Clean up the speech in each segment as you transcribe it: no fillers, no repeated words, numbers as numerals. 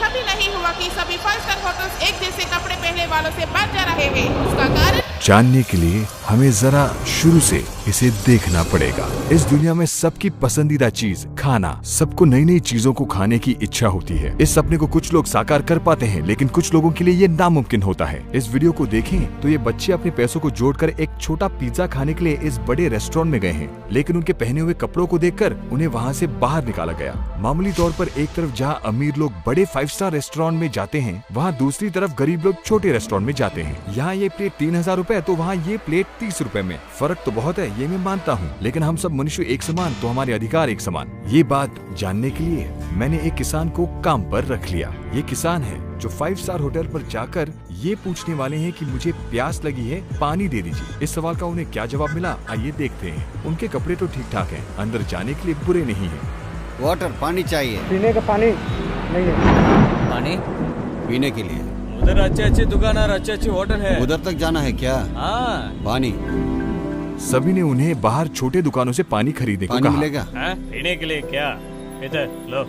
ऐसा भी नहीं हुआ कि सभी 5 स्टार होटल्स एक जैसे कपड़े पहनने वालों से बच जा रहे हैं। उसका कारण जानने के लिए हमें जरा शुरू से इसे देखना पड़ेगा। इस दुनिया में सबकी पसंदीदा चीज खाना, सबको नई नई चीजों को खाने की इच्छा होती है। इस सपने को कुछ लोग साकार कर पाते हैं, लेकिन कुछ लोगों के लिए ये नामुमकिन होता है। इस वीडियो को देखें तो ये बच्चे अपने पैसों को जोड़कर एक छोटा पिज्जा खाने के लिए इस बड़े रेस्टोरेंट में गए हैं, लेकिन उनके पहने हुए कपड़ों को देखकर उन्हें वहाँ से बाहर निकाला गया। मामूली तौर पर एक तरफ जहाँ अमीर लोग बड़े 5 स्टार रेस्टोरेंट में जाते हैं, वहाँ दूसरी तरफ गरीब लोग छोटे रेस्टोरेंट में जाते हैं। यहाँ ये प्लेट 3000 रुपए तो वहाँ ये प्लेट 30 रुपए में। फर्क तो बहुत है, ये मैं मानता हूँ, लेकिन हम सब मनुष्य एक समान तो हमारे अधिकार एक समान। ये बात जानने के लिए मैंने एक किसान को काम पर रख लिया। ये किसान है जो 5 स्टार होटल पर जाकर ये पूछने वाले हैं कि मुझे प्यास लगी है, पानी दे दीजिए। इस सवाल का उन्हें क्या जवाब मिला, आइए देखते हैं। उनके कपड़े तो ठीक ठाक हैं, अंदर जाने के लिए बुरे नहीं हैं। वाटर, पानी चाहिए। पीने का पानी नहीं है। पानी पीने के लिए उधर अच्छे अच्छे दुकान और अच्छे अच्छे होटल है, उधर तक जाना है क्या? हाँ। पानी। सभी ने उन्हें बाहर छोटे दुकानों से पानी खरीदने को पानी कहा। मिलेगा? पीने के लिए क्या? इधर लो।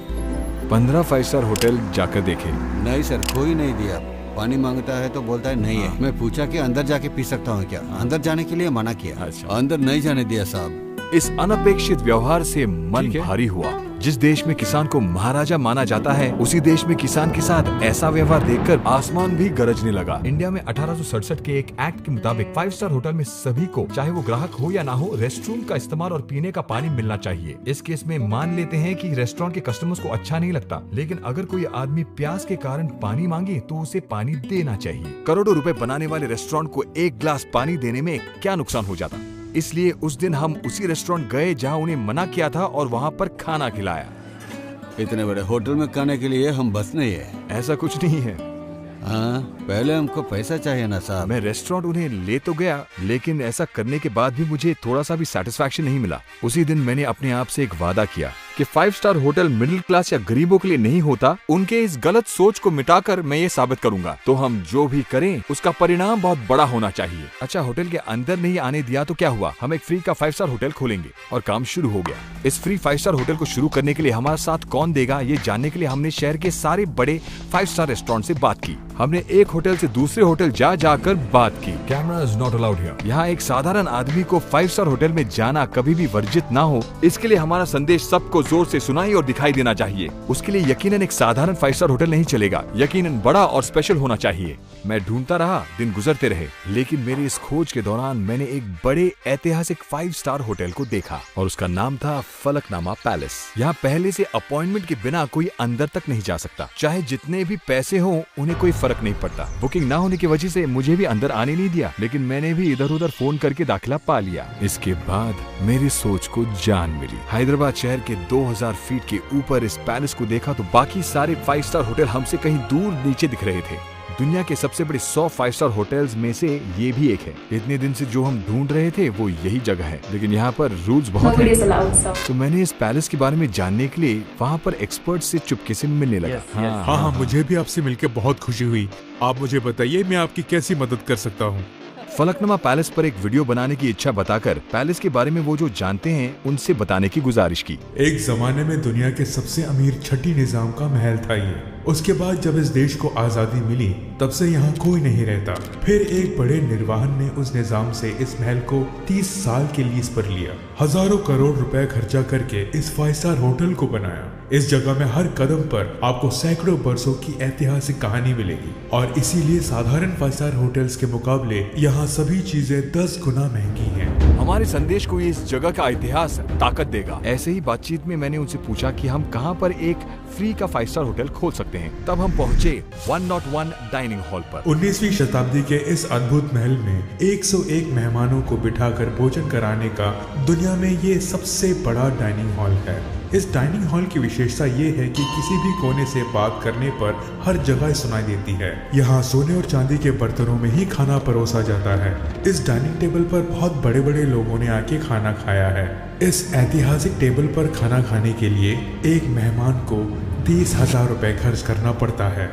15 5 स्टार होटल जाकर देखे। नहीं सर, कोई नहीं दिया। पानी मांगता है तो बोलता है नहीं है। मैं पूछा कि अंदर जाके पी सकता हूँ क्या? अंदर जाने के लिए मना किया। अच्छा। अंदर नहीं जाने दिया साहब। इस अनपेक्षित व्यवहार से मन भारी हुआ। जिस देश में किसान को महाराजा माना जाता है, उसी देश में किसान के साथ ऐसा व्यवहार देखकर आसमान भी गरजने लगा। इंडिया में 1867 के एक एक्ट के मुताबिक 5 स्टार होटल में सभी को, चाहे वो ग्राहक हो या ना हो, रेस्टरूम का इस्तेमाल और पीने का पानी मिलना चाहिए। इस केस में मान लेते हैं कि रेस्टोरेंट के कस्टमर्स को अच्छा नहीं लगता, लेकिन अगर कोई आदमी प्यास के कारण पानी मांगे तो उसे पानी देना चाहिए। करोड़ों रुपए बनाने वाले रेस्टोरेंट को एक गिलास पानी देने में क्या नुकसान हो जाता। इसलिए उस दिन हम उसी रेस्टोरेंट गए जहां उन्हें मना किया था और वहां पर खाना खिलाया। इतने बड़े होटल में खाने के लिए हम बस नहीं है। ऐसा कुछ नहीं है। हाँ, पहले हमको पैसा चाहिए ना साहब। मैं रेस्टोरेंट उन्हें ले तो गया, लेकिन ऐसा करने के बाद भी मुझे थोड़ा सा भी सेटिस्फैक्शन नहीं मिला। उसी दिन मैंने अपने आप से एक वादा किया कि 5 स्टार होटल मिडिल क्लास या गरीबों के लिए नहीं होता। उनके इस गलत सोच को मिटाकर मैं ये साबित करूंगा। तो हम जो भी करें उसका परिणाम बहुत बड़ा होना चाहिए। अच्छा, होटल के अंदर नहीं आने दिया तो क्या हुआ, हम एक फ्री का 5 स्टार होटल खोलेंगे और काम शुरू हो गया। इस फ्री 5 स्टार होटल को शुरू करने के लिए हमारा साथ कौन देगा, ये जानने के लिए हमने शहर के सारे बड़े 5 स्टार रेस्टोरेंट से बात की। हमने एक होटल से दूसरे होटल जाकर बात की। Camera is not allowed here. यहाँ एक साधारण आदमी को 5 स्टार होटल में जाना कभी भी वर्जित ना हो, इसके लिए हमारा संदेश सबको जोर से सुनाई और दिखाई देना चाहिए। उसके लिए यकीनन एक साधारण 5 स्टार होटल नहीं चलेगा, यकीनन बड़ा और स्पेशल होना चाहिए। मैं ढूंढता रहा, दिन गुजरते रहे, लेकिन मेरी इस खोज के दौरान मैंने एक बड़े ऐतिहासिक 5 स्टार होटल को देखा और उसका नाम था फलकनामा पैलेस। यहाँ पहले से अपॉइंटमेंट के बिना कोई अंदर तक नहीं जा सकता। चाहे जितने भी पैसे हो, उन्हें कोई फर्क नहीं पड़ता। बुकिंग ना होने की वजह से मुझे भी अंदर आने नहीं दिया, लेकिन मैंने भी इधर उधर फोन करके दाखिला पा लिया। इसके बाद मेरी सोच को जान मिली। हैदराबाद शहर के 2000 फीट के ऊपर इस पैलेस को देखा तो बाकी सारे 5 स्टार होटल हमसे कहीं दूर नीचे दिख रहे थे। दुनिया के सबसे बड़े 100 5 स्टार होटल्स में से ये भी एक है। इतने दिन से जो हम ढूंढ रहे थे वो यही जगह है, लेकिन यहाँ पर रूल्स बहुत हैं। तो मैंने इस पैलेस के बारे में जानने के लिए वहाँ पर एक्सपर्ट से चुपके से मिलने लगा। हाँ, मुझे भी आपसे मिलकर बहुत खुशी हुई। आप मुझे बताइए मैं आपकी कैसी मदद कर सकता हूँ। फलकनुमा पैलेस पर एक वीडियो बनाने की इच्छा बताकर पैलेस के बारे में वो जो जानते हैं उनसे बताने की गुजारिश की। एक जमाने में दुनिया के सबसे अमीर छठी निजाम का महल था ये। उसके बाद जब इस देश को आजादी मिली तब से यहाँ कोई नहीं रहता। फिर एक बड़े निर्वाहन ने उस निजाम से इस महल को 30 साल के लीज पर लिया। हजारों करोड़ रुपए खर्चा करके इस 5 स्टार होटल को बनाया। इस जगह में हर कदम पर आपको सैकड़ों बरसों की ऐतिहासिक कहानी मिलेगी और इसीलिए साधारण 5 स्टार होटल्स के मुकाबले यहाँ सभी चीजें 10 गुना महंगी हैं। हमारे संदेश को इस जगह का इतिहास ताकत देगा। ऐसे ही बातचीत में मैंने उनसे पूछा कि हम कहाँ पर एक फ्री का 5 स्टार होटल खोल सकते हैं। तब हम पहुँचे 101 डाइनिंग हॉल पर। 19वीं शताब्दी के इस अद्भुत महल में 101 मेहमानों को बिठाकर भोजन कराने का दुनिया में ये सबसे बड़ा डाइनिंग हॉल है। इस डाइनिंग हॉल की विशेषता ये है कि किसी भी कोने से बात करने पर हर जगह सुनाई देती है। यहाँ सोने और चांदी के बर्तनों में ही खाना परोसा जाता है। इस डाइनिंग टेबल पर बहुत बड़े बड़े लोगों ने आके खाना खाया है। इस ऐतिहासिक टेबल पर खाना खाने के लिए एक मेहमान को 30,000 रुपए खर्च करना पड़ता है।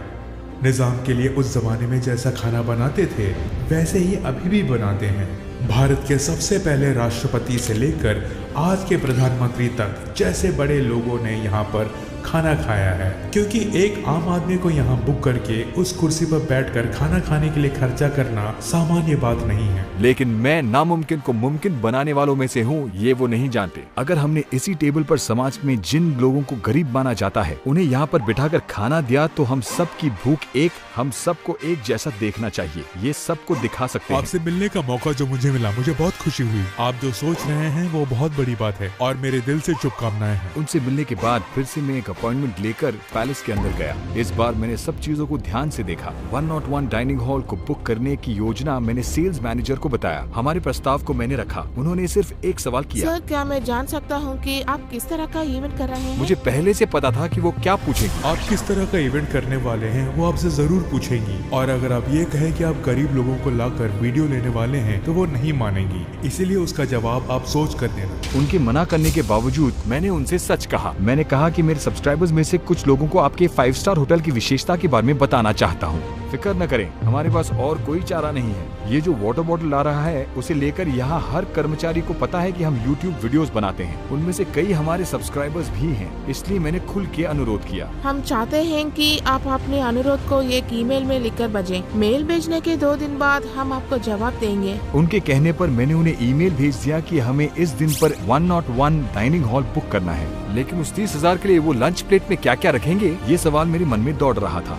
निजाम के लिए उस जमाने में जैसा खाना बनाते थे वैसे ही अभी भी बनाते हैं। भारत के सबसे पहले राष्ट्रपति से लेकर आज के प्रधानमंत्री तक जैसे बड़े लोगों ने यहाँ पर खाना खाया है, क्योंकि एक आम आदमी को यहाँ बुक करके उस कुर्सी पर बैठकर खाना खाने के लिए खर्चा करना सामान्य बात नहीं है। लेकिन मैं नामुमकिन को मुमकिन बनाने वालों में से हूँ, ये वो नहीं जानते। अगर हमने इसी टेबल पर समाज में जिन लोगों को गरीब माना जाता है उन्हें यहाँ पर बिठाकर खाना दिया तो हम सबकी भूख एक, हम सबको एक जैसा देखना चाहिए। ये सबको दिखा सकते हैं। आपसे मिलने का मौका जो मुझे मिला, मुझे बहुत खुशी हुई। आप जो सोच रहे हैं वो बहुत बड़ी बात है और मेरे दिल से शुभकामनाएं हैं। उनसे मिलने के बाद फिर से मैं एक अपॉइंटमेंट लेकर पैलेस के अंदर गया। इस बार मैंने सब चीजों को ध्यान से देखा। 101 डाइनिंग हॉल को बुक करने की योजना मैंने सेल्स मैनेजर को बताया। हमारे प्रस्ताव को मैंने रखा। उन्होंने सिर्फ एक सवाल किया, सर क्या मैं जान सकता हूँ कि आप किस तरह का इवेंट कर रहे हैं? मुझे पहले से पता था कि वो क्या पूछेगी। आप किस तरह का इवेंट करने वाले हैं वो आपसे जरूर पूछेंगी, और अगर आप ये कहें कि आप गरीब लोगों को लाकर वीडियो लेने वाले हैं तो वो नहीं मानेंगी। इसीलिए उसका जवाब आप सोच कर देना। उनके मना करने के बावजूद मैंने उनसे सच कहा। मैंने कहा कि मेरे सब्सक्राइबर्स में से कुछ लोगों को आपके 5 स्टार होटल की विशेषता के बारे में बताना चाहता हूँ। फिक्र न करें, हमारे पास और कोई चारा नहीं है। ये जो वाटर बॉटल ला रहा है उसे लेकर यहाँ हर कर्मचारी को पता है कि हम YouTube वीडियोस बनाते हैं। उनमें से कई हमारे सब्सक्राइबर्स भी हैं, इसलिए मैंने खुल के अनुरोध किया। हम चाहते हैं कि आप अपने अनुरोध को एक ईमेल में लिखकर भेजें। मेल भेजने के 2 दिन बाद हम आपको जवाब देंगे। उनके कहने पर मैंने उन्हें ईमेल भेज दिया कि हमें इस दिन पर 101 डाइनिंग हॉल बुक करना है। लेकिन उस 30,000 के लिए वो लंच प्लेट में क्या क्या रखेंगे, ये सवाल मेरे मन में दौड़ रहा था।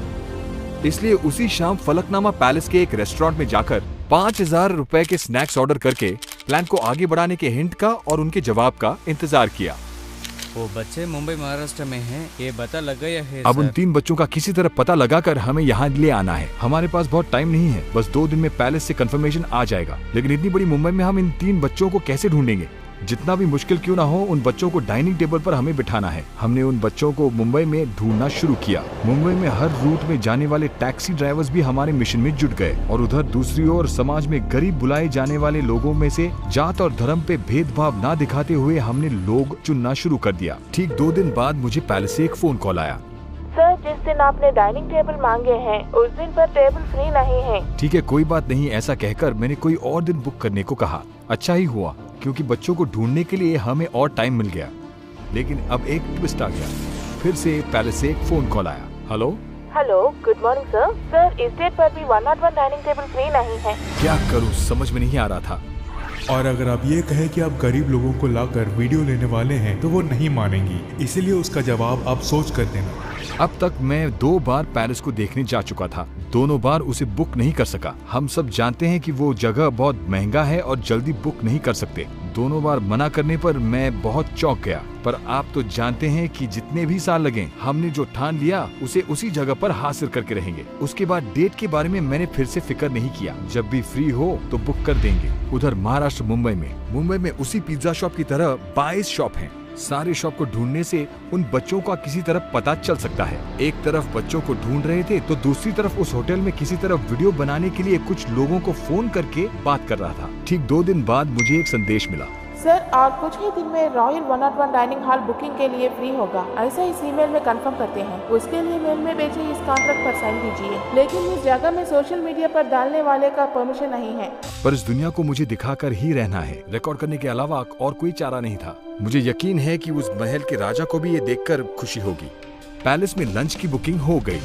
इसलिए उसी शाम फलकनामा पैलेस के एक रेस्टोरेंट में जाकर 5,000 रुपए के स्नैक्स ऑर्डर करके प्लान को आगे बढ़ाने के हिंट का और उनके जवाब का इंतजार किया। वो बच्चे मुंबई महाराष्ट्र में हैं, ये पता लग गया है अब उन सर। 3 बच्चों का किसी तरह पता लगाकर हमें यहाँ ले आना है। हमारे पास बहुत टाइम नहीं है, बस 2 दिन में पैलेस से कंफर्मेशन आ जाएगा। लेकिन इतनी बड़ी मुंबई में हम इन 3 बच्चों को कैसे ढूंढेंगे? जितना भी मुश्किल क्यों ना हो, उन बच्चों को डाइनिंग टेबल पर हमें बिठाना है। हमने उन बच्चों को मुंबई में ढूंढना शुरू किया। मुंबई में हर रूट में जाने वाले टैक्सी ड्राइवर्स भी हमारे मिशन में जुट गए, और उधर दूसरी ओर समाज में गरीब बुलाए जाने वाले लोगों में से जात और धर्म पे भेदभाव ना दिखाते हुए हमने लोग चुनना शुरू कर दिया। ठीक 2 दिन बाद मुझे पैलेस से एक फोन कॉल आया। सर जिस दिन आपने डाइनिंग टेबल मांगे हैं उस दिन पर टेबल फ्री नहीं है। ठीक है, कोई बात नहीं। ऐसा कहकर मैंने कोई और दिन बुक करने को कहा। अच्छा ही हुआ, क्योंकि बच्चों को ढूंढने के लिए हमें और टाइम मिल गया। लेकिन अब एक ट्विस्ट आ गया। फिर से पैलेस से एक फोन कॉल आया। Hello hello, good morning sir. Sir इस डेट पर भी 101 डाइनिंग टेबल फ्री नहीं है। क्या करूं, समझ में नहीं आ रहा था। और अगर आप ये कहें कि आप गरीब लोगों को लाकर वीडियो लेने वाले हैं तो वो नहीं मानेंगी। इसीलिए उसका जवाब आप सोच कर देना। अब तक मैं 2 बार पैलेस को देखने जा चुका था। दोनों बार उसे बुक नहीं कर सका। हम सब जानते हैं कि वो जगह बहुत महंगा है और जल्दी बुक नहीं कर सकते। दोनों बार मना करने पर मैं बहुत चौंक गया। पर आप तो जानते हैं कि जितने भी साल लगे, हमने जो ठान लिया उसे उसी जगह पर हासिल करके रहेंगे। उसके बाद डेट के बारे में मैंने फिर से फिक्र नहीं किया। जब भी फ्री हो तो बुक कर देंगे। उधर महाराष्ट्र मुंबई में उसी पिज्जा शॉप की तरह 22 शॉप हैं। सारे शॉप को ढूंढने से उन बच्चों का किसी तरह पता चल सकता है। एक तरफ बच्चों को ढूंढ रहे थे तो दूसरी तरफ उस होटल में किसी तरफ वीडियो बनाने के लिए कुछ लोगों को फोन करके बात कर रहा था। ठीक 2 दिन बाद मुझे एक संदेश मिला। सर और कुछ ही दिन में रॉयल 101 डाइनिंग हॉल बुकिंग के लिए फ्री होगा, ऐसा इस ईमेल में कंफर्म करते हैं। उसके लिए मेल में भेजे इस कॉन्ट्रैक्ट पर साइन कीजिए। लेकिन इस जगह में सोशल मीडिया पर डालने वाले का परमिशन नहीं है। पर इस दुनिया को मुझे दिखाकर ही रहना है। रिकॉर्ड करने के अलावा और कोई चारा नहीं था। मुझे यकीन है कि उस महल के राजा को भी ये देखकर खुशी होगी। पैलेस में लंच की बुकिंग हो गई।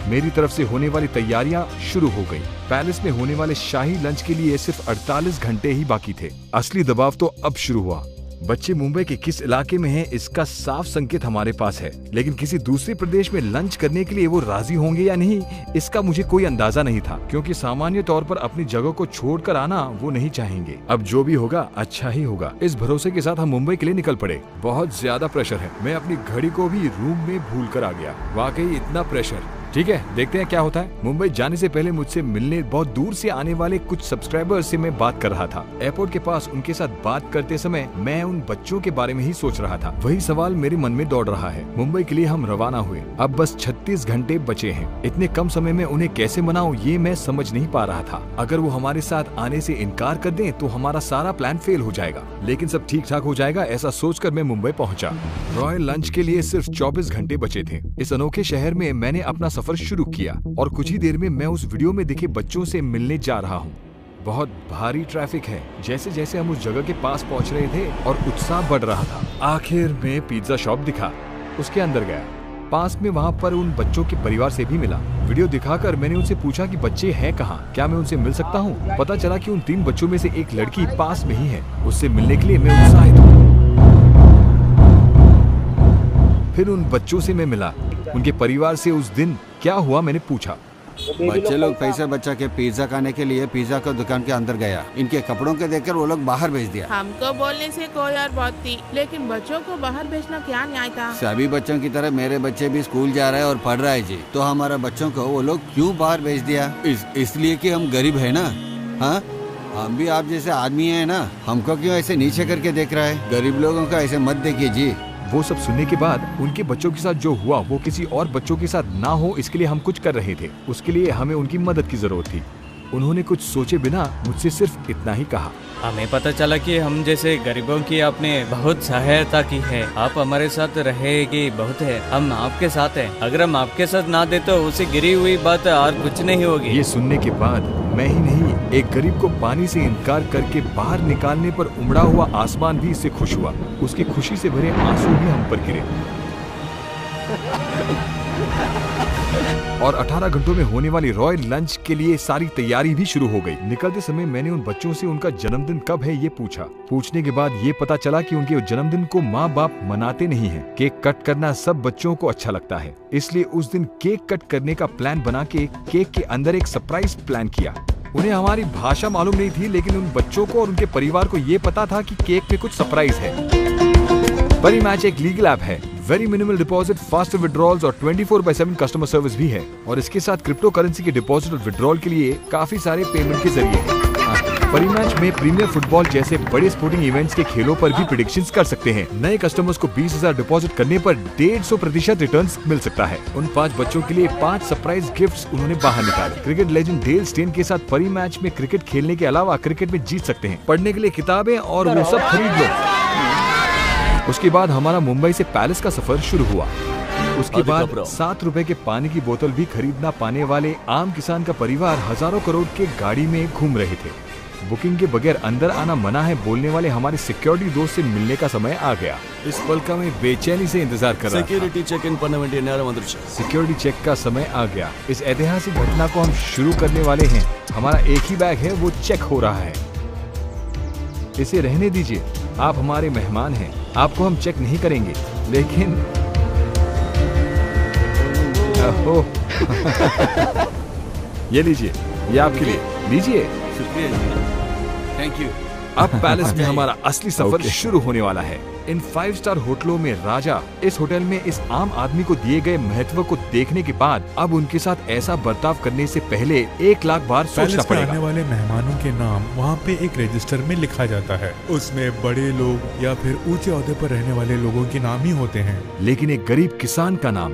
मेरी तरफ से होने वाली तैयारियां शुरू हो गई। पैलेस में होने वाले शाही लंच के लिए सिर्फ 48 घंटे ही बाकी थे। असली दबाव तो अब शुरू हुआ। बच्चे मुंबई के किस इलाके में हैं, इसका साफ संकेत हमारे पास है, लेकिन किसी दूसरे प्रदेश में लंच करने के लिए वो राजी होंगे या नहीं, इसका मुझे कोई अंदाजा नहीं था, क्योंकि सामान्य तौर पर अपनी जगह को छोड़कर आना वो नहीं चाहेंगे। अब जो भी होगा अच्छा ही होगा। इस भरोसे के साथ हम मुंबई के लिए निकल पड़े। बहुत ज्यादा प्रेशर है। मैं अपनी घड़ी को भी रूम में भूल कर आ गया। वाकई इतना प्रेशर। ठीक है, देखते हैं क्या होता है। मुंबई जाने से पहले मुझसे मिलने बहुत दूर से आने वाले कुछ सब्सक्राइबर्स से मैं बात कर रहा था। एयरपोर्ट के पास उनके साथ बात करते समय मैं उन बच्चों के बारे में ही सोच रहा था। वही सवाल मेरे मन में दौड़ रहा है। मुंबई के लिए हम रवाना हुए। अब बस 36 घंटे बचे हैं। इतने कम समय में उन्हें कैसे मनाऊं, ये मैं समझ नहीं पा रहा था। अगर वो हमारे साथ आने से इनकार कर दें तो हमारा सारा प्लान फेल हो जाएगा, लेकिन सब ठीक ठाक हो जाएगा, ऐसा सोचकर मैं मुंबई पहुंचा। रॉयल लंच के लिए सिर्फ 24 घंटे बचे थे। इस अनोखे शहर में मैंने अपना सफर शुरू किया और कुछ ही देर में मैं उस वीडियो में दिखे बच्चों से मिलने जा रहा हूँ। बहुत भारी ट्रैफिक है। जैसे जैसे हम उस जगह के पास पहुँच रहे थे और उत्साह बढ़ रहा था। आखिर में पिज्जा शॉप दिखा, उसके अंदर गया। पास में वहाँ पर उन बच्चों के परिवार से भी मिला। वीडियो दिखाकर मैंने उनसे पूछा कि बच्चे हैं कहाँ, क्या मैं उनसे मिल सकता हूँ। पता चला कि उन 3 बच्चों में से एक लड़की पास में ही है। उससे मिलने के लिए मैं उत्साहित हूँ। फिर उन बच्चों से मैं मिला। उनके परिवार से उस दिन क्या हुआ मैंने पूछा। बच्चे लोग पैसे बचा के पिज्जा खाने के लिए पिज्जा का दुकान के अंदर गया। इनके कपड़ों के देखकर वो लोग बाहर भेज दिया। हमको बोलने से कोई और बात थी, लेकिन बच्चों को बाहर भेजना क्या न्याय था? सभी बच्चों की तरह मेरे बच्चे भी स्कूल जा रहे हैं और पढ़ रहे हैं जी। तो हमारा बच्चों को वो लोग क्यों बाहर भेज दिया? इसलिए कि हम गरीब है ना। हाँ, हम भी आप जैसे आदमी है ना, हमको क्यों ऐसे नीचे करके देख रहा है? गरीब लोगों का ऐसे मत देखिए जी। वो सब सुनने के बाद उनके बच्चों के साथ जो हुआ वो किसी और बच्चों के साथ ना हो, इसके लिए हम कुछ कर रहे थे। उसके लिए हमें उनकी मदद की जरूरत थी। उन्होंने कुछ सोचे बिना मुझसे सिर्फ इतना ही कहा। हमें पता चला कि हम जैसे गरीबों की आपने बहुत सहायता की है। आप हमारे साथ रहेगी बहुत है, हम आपके साथ हैं। अगर हम आपके साथ ना दे तो उसे गिरी हुई बात और कुछ नहीं होगी। ये सुनने के बाद मैं ही नहीं, एक गरीब को पानी से इनकार करके बाहर निकालने पर उमड़ा हुआ आसमान भी इससे खुश हुआ। उसकी खुशी से भरे आंसू भी हम पर गिरे। और 18 घंटों में होने वाली रॉयल लंच के लिए सारी तैयारी भी शुरू हो गई। निकलते समय मैंने उन बच्चों से उनका जन्मदिन कब है ये पूछा। पूछने के बाद ये पता चला कि उनके जन्मदिन को माँ बाप मनाते नहीं हैं। केक कट करना सब बच्चों को अच्छा लगता है, इसलिए उस दिन केक कट करने का प्लान बना के केक के अंदर एक सरप्राइज प्लान किया। उन्हें हमारी भाषा मालूम नहीं थी, लेकिन उन बच्चों को और उनके परिवार को ये पता था कि केक में कुछ सरप्राइज है। परी मैच एक लीगल ऐप है। Very minimal deposit, faster withdrawals और 24/7 कस्टमर सर्विस भी है। और इसके साथ क्रिप्टो करेंसी के डिपॉजिट और विड्रॉल के लिए काफी सारे पेमेंट के जरिए हैं। परी मैच में प्रीमियर फुटबॉल जैसे बड़े स्पोर्टिंग इवेंट्स के खेलों पर भी प्रेडिक्शंस कर सकते हैं। नए कस्टमर्स को 20,000 डिपॉजिट करने पर 150% रिटर्न्स मिल सकता है। उन 5 बच्चों के लिए 5 सरप्राइज गिफ्ट्स उन्होंने बाहर निकाले। क्रिकेट लेजेंड डेल स्टेन के साथ परी मैच में क्रिकेट खेलने के अलावा क्रिकेट में जीत सकते हैं। पढ़ने के लिए किताबें और वो सब खरीद लो। उसके बाद हमारा मुंबई से पैलेस का सफर शुरू हुआ। उसके बाद 7 रुपए के पानी की बोतल भी खरीदना पाने वाले आम किसान का परिवार हजारों करोड़ के गाड़ी में घूम रहे थे। बुकिंग के बगैर अंदर आना मना है बोलने वाले हमारे सिक्योरिटी दोस्त से मिलने का समय आ गया। इस पल का मैं बेचैनी से इंतजार कर रहा था। सिक्योरिटी चेक इन பண்ண வேண்டிய நேரம் வந்துருச்சு। सिक्योरिटी चेक का समय आ गया। इस ऐतिहासिक घटना को हम शुरू करने वाले हैं। हमारा एक ही बैग है, वो चेक हो रहा है। इसे रहने दीजिए, आप हमारे मेहमान हैं। आपको हम चेक नहीं करेंगे, लेकिन ये लीजिए, ये आपके लिए, लीजिए। Thank you. अब पैलेस में हमारा असली सफर शुरू होने वाला है। इन 5 स्टार होटलों में राजा इस होटल में इस आम आदमी को दिए गए महत्व को देखने के बाद अब उनके साथ ऐसा बर्ताव करने से पहले 1 लाख बार सोचना पैलेस में पड़ेगा। आने वाले मेहमानों के नाम वहाँ पे एक रजिस्टर में लिखा जाता है। उसमें बड़े लोग या फिर ऊंचे ओहदे पर रहने वाले लोगों के नाम ही होते हैं। लेकिन एक गरीब किसान का नाम,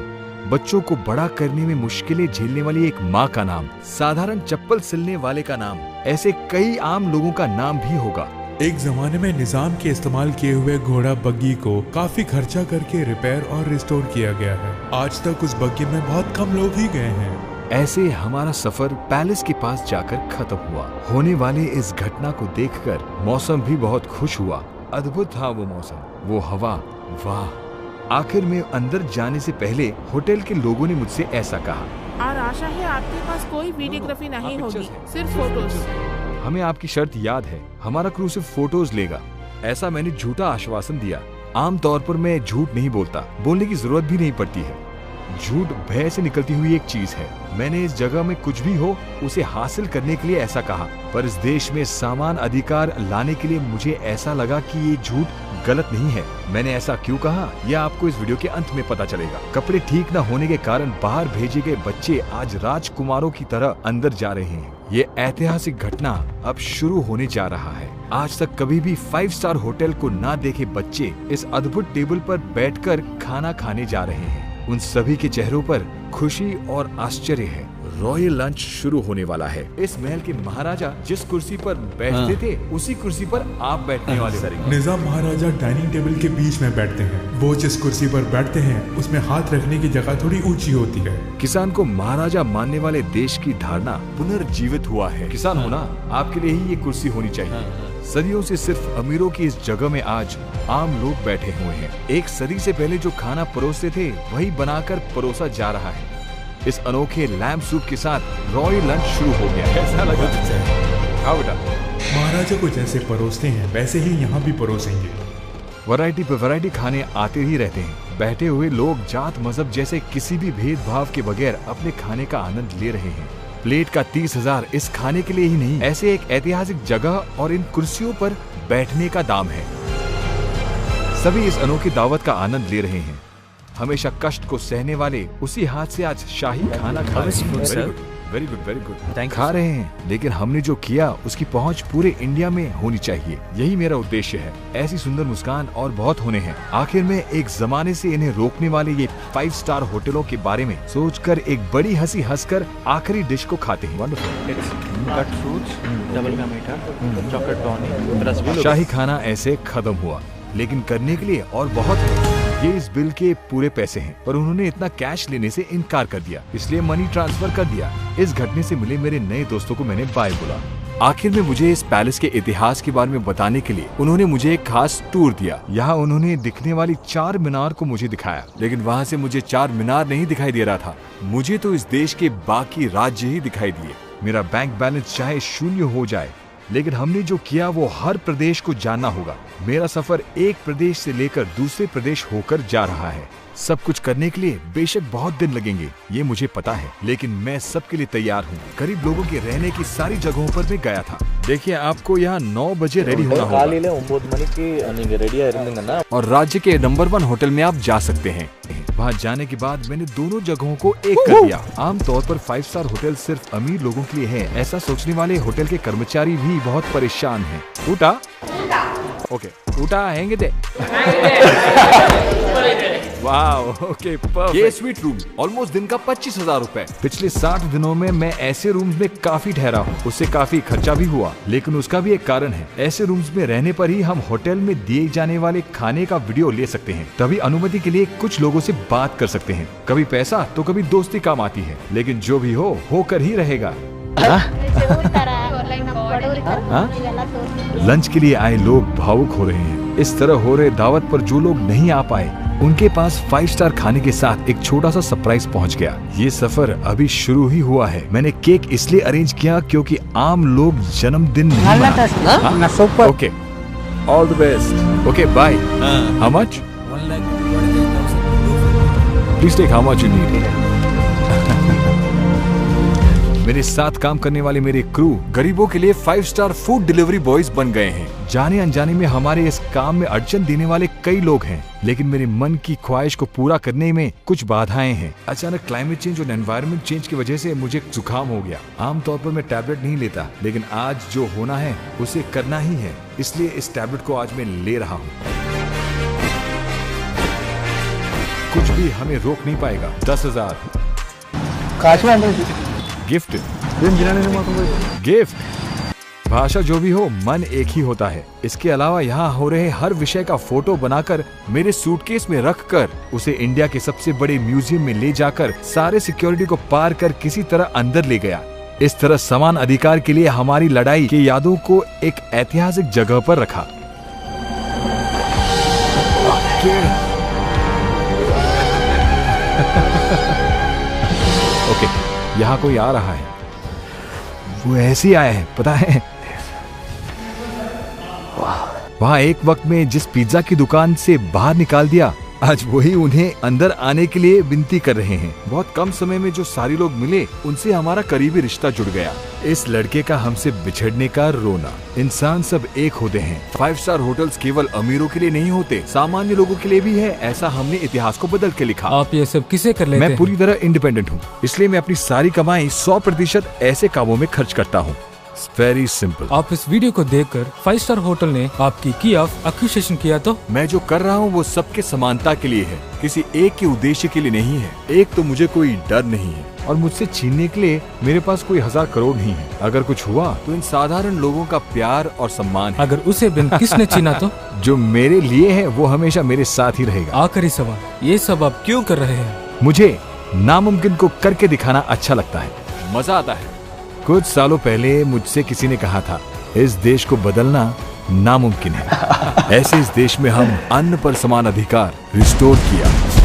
बच्चों को बड़ा करने में मुश्किलें झेलने वाली एक माँ का नाम, साधारण चप्पल सिलने वाले का नाम, ऐसे कई आम लोगों का नाम भी होगा। एक जमाने में निजाम के इस्तेमाल किए हुए घोड़ा बग्गी को काफी खर्चा करके रिपेयर और रिस्टोर किया गया है। आज तक उस बग्गी में बहुत कम लोग ही गए हैं। ऐसे हमारा सफर पैलेस के पास जाकर खत्म हुआ। होने वाले इस घटना को देखकर मौसम भी बहुत खुश हुआ। अद्भुत था वो मौसम, वो हवा, वाह। आखिर में अंदर जाने से पहले होटल के लोगों ने मुझसे ऐसा कहा। और आशा है आपके पास कोई वीडियोग्राफी नहीं होगी, सिर्फ फोटोज। हमें आपकी शर्त याद है, हमारा क्रू सिर्फ फोटोज लेगा। ऐसा मैंने झूठा आश्वासन दिया। आमतौर पर मैं झूठ नहीं बोलता, बोलने की जरूरत भी नहीं पड़ती है। झूठ भय से निकलती हुई एक चीज है। मैंने इस जगह में कुछ भी हो उसे हासिल करने के लिए ऐसा कहा, पर इस देश में समान अधिकार लाने के लिए मुझे ऐसा लगा कि ये झूठ गलत नहीं है। मैंने ऐसा क्यों कहा यह आपको इस वीडियो के अंत में पता चलेगा। कपड़े ठीक न होने के कारण बाहर भेजे गए बच्चे आज राजकुमारों की तरह अंदर जा रहे हैं। ये ऐतिहासिक घटना अब शुरू होने जा रहा है। आज तक कभी भी 5 स्टार होटल को ना देखे बच्चे इस अद्भुत टेबल पर बैठकर खाना खाने जा रहे हैं। उन सभी के चेहरों पर खुशी और आश्चर्य है। रॉयल लंच शुरू होने वाला है। इस महल के महाराजा जिस कुर्सी पर बैठते थे उसी कुर्सी पर आप बैठने वाले हैं। निजाम महाराजा डाइनिंग टेबल के बीच में बैठते हैं। वो जिस कुर्सी पर बैठते हैं उसमें हाथ रखने की जगह थोड़ी ऊंची होती है। किसान को महाराजा मानने वाले देश की धारणा पुनर्जीवित हुआ है। किसान होना आपके लिए ही ये कुर्सी होनी चाहिए। सदियों से सिर्फ अमीरों की इस जगह में आज आम लोग बैठे हुए हैं। एक सदी से पहले जो खाना परोसते थे वही बनाकर परोसा जा रहा है। इस अनोखे लैम्प सूप के साथ रॉयल लंच शुरू हो गया। कैसा लगा? हाँ बेटा। महाराजा को जैसे परोसते हैं वैसे ही यहाँ भी परोसेंगे। वैरायटी पे वैरायटी खाने आते ही रहते हैं। बैठे हुए लोग जात मजहब जैसे किसी भी भेदभाव के बगैर अपने खाने का आनंद ले रहे हैं। प्लेट का 30,000 इस खाने के लिए ही नहीं, ऐसे एक ऐतिहासिक जगह और इन कुर्सियों पर बैठने का दाम है। सभी इस अनोखी दावत का आनंद ले रहे हैं। हमेशा कष्ट को सहने वाले उसी हाथ से आज शाही खाना खा रहे हैं। Very good, very good. खा रहे हैं, लेकिन हमने जो किया उसकी पहुंच पूरे इंडिया में होनी चाहिए। यही मेरा उद्देश्य है। ऐसी सुंदर मुस्कान और बहुत होने हैं। आखिर में एक जमाने से इन्हें रोकने वाले ये 5 स्टार होटलों के बारे में सोचकर एक बड़ी हंसी हंसकर आखिरी डिश को खाते हैं। शाही खाना ऐसे खत्म हुआ, लेकिन करने के लिए और बहुत है। ये इस बिल के पूरे पैसे हैं, पर उन्होंने इतना कैश लेने से इनकार कर दिया, इसलिए मनी ट्रांसफर कर दिया। इस घटने से मिले मेरे नए दोस्तों को मैंने बाय बोला। आखिर में मुझे इस पैलेस के इतिहास के बारे में बताने के लिए उन्होंने मुझे एक खास टूर दिया। यहाँ उन्होंने दिखने वाली 4 मीनार को मुझे दिखाया, लेकिन वहाँ से मुझे 4 मीनार नहीं दिखाई दे रहा था। मुझे तो इस देश के बाकी राज्य ही दिखाई दिए। मेरा बैंक बैलेंस चाहे शून्य हो जाए, लेकिन हमने जो किया वो हर प्रदेश को जानना होगा। मेरा सफर एक प्रदेश से लेकर दूसरे प्रदेश होकर जा रहा है। सब कुछ करने के लिए बेशक बहुत दिन लगेंगे, ये मुझे पता है, लेकिन मैं सबके लिए तैयार हूँ। गरीब लोगों के रहने की सारी जगहों पर मैं गया था। देखिए, आपको यहाँ 9 बजे रेडी होना होगा और राज्य के नंबर 1 होटल में आप जा सकते हैं। वहाँ जाने के बाद मैंने दोनों जगहों को एक कर दिया। आमतौर पर 5 स्टार होटल सिर्फ अमीर लोगों के लिए है, ऐसा सोचने वाले होटल के कर्मचारी भी बहुत परेशान हैं। उठा ओके, उठा हैंगे दे। Wow, okay, perfect. ये स्वीट रूम ऑलमोस्ट दिन का 25,000 रुपए। पिछले 60 दिनों में मैं ऐसे रूम्स में काफी ठहरा हूँ, उससे काफी खर्चा भी हुआ, लेकिन उसका भी एक कारण है। ऐसे रूम्स में रहने पर ही हम होटल में दिए जाने वाले खाने का वीडियो ले सकते हैं। तभी अनुमति के लिए कुछ लोगों से बात कर सकते हैं। कभी पैसा तो कभी दोस्ती काम आती है, लेकिन जो भी हो होकर ही रहेगा। लंच के लिए आए लोग भावुक हो रहे हैं। इस तरह हो रहे दावत पर जो लोग नहीं आ पाए, उनके पास 5 स्टार खाने के साथ एक छोटा सा सरप्राइज पहुंच गया। ये सफर अभी शुरू ही हुआ है। मैंने केक इसलिए अरेंज किया क्योंकि आम लोग जन्मदिन नहीं मनाते। Okay, all the best. Okay, bye. How much? Please take how much you need. मेरे साथ काम करने वाले मेरे क्रू गरीबों के लिए 5 स्टार फूड डिलीवरी बॉयज बन गए हैं। जाने अनजाने में हमारे इस काम में अड़चन देने वाले कई लोग हैं, लेकिन मेरे मन की ख्वाहिश को पूरा करने में कुछ बाधाएं हैं। अचानक क्लाइमेट चेंज और एनवायरनमेंट चेंज की वजह से मुझे जुकाम हो गया। आमतौर पर मैं टैबलेट नहीं लेता, लेकिन आज जो होना है उसे करना ही है, इसलिए इस टैबलेट को आज मैं ले रहा हूँ। कुछ भी हमें रोक नहीं पाएगा। 10,000 गिफ्ट। भाषा जो भी हो, मन एक ही होता है। इसके अलावा यहाँ हो रहे हर विषय का फोटो बनाकर मेरे सूटकेस में रखकर उसे इंडिया के सबसे बड़े म्यूजियम में ले जाकर सारे सिक्योरिटी को पार कर किसी तरह अंदर ले गया। इस तरह समान अधिकार के लिए हमारी लड़ाई की यादों को एक ऐतिहासिक जगह पर रखा। ओके, यहाँ कोई आ रहा है। वो ऐसे ही आया है, पता है। वहाँ एक वक्त में जिस पिज्जा की दुकान से बाहर निकाल दिया, आज वही उन्हें अंदर आने के लिए विनती कर रहे हैं। बहुत कम समय में जो सारे लोग मिले, उनसे हमारा करीबी रिश्ता जुड़ गया। इस लड़के का हमसे बिछड़ने का रोना। इंसान सब एक होते हैं। 5 स्टार होटल्स केवल अमीरों के लिए नहीं होते, सामान्य लोगों के लिए भी है। ऐसा हमने इतिहास को बदल के लिखा। आप ये सब किसे कर लेते हैं? मैं पूरी तरह इंडिपेंडेंट हूँ, इसलिए मैं अपनी सारी कमाई 100% ऐसे कामों में खर्च करता हूँ। Very simple. आप इस वीडियो को देखकर 5 स्टार होटल ने आपकी की ऑफ एक्यूजेशन किया तो? मैं जो कर रहा हूँ वो सबके समानता के लिए है, किसी एक के उद्देश्य के लिए नहीं है। एक तो मुझे कोई डर नहीं है और मुझसे छीनने के लिए मेरे पास कोई 1000 करोड़ नहीं है। अगर कुछ हुआ तो इन साधारण लोगों का प्यार और सम्मान है। अगर उसे बिन किसने छीना तो? जो मेरे लिए है वो हमेशा मेरे साथ ही रहेगा। आखिरी सवाल, ये सब आप क्यों कर रहे हैं? मुझे नामुमकिन को करके दिखाना अच्छा लगता है, मजा आता है। कुछ सालों पहले मुझसे किसी ने कहा था, इस देश को बदलना नामुमकिन है। ऐसे इस देश में हम अन्न पर समान अधिकार रिस्टोर किया।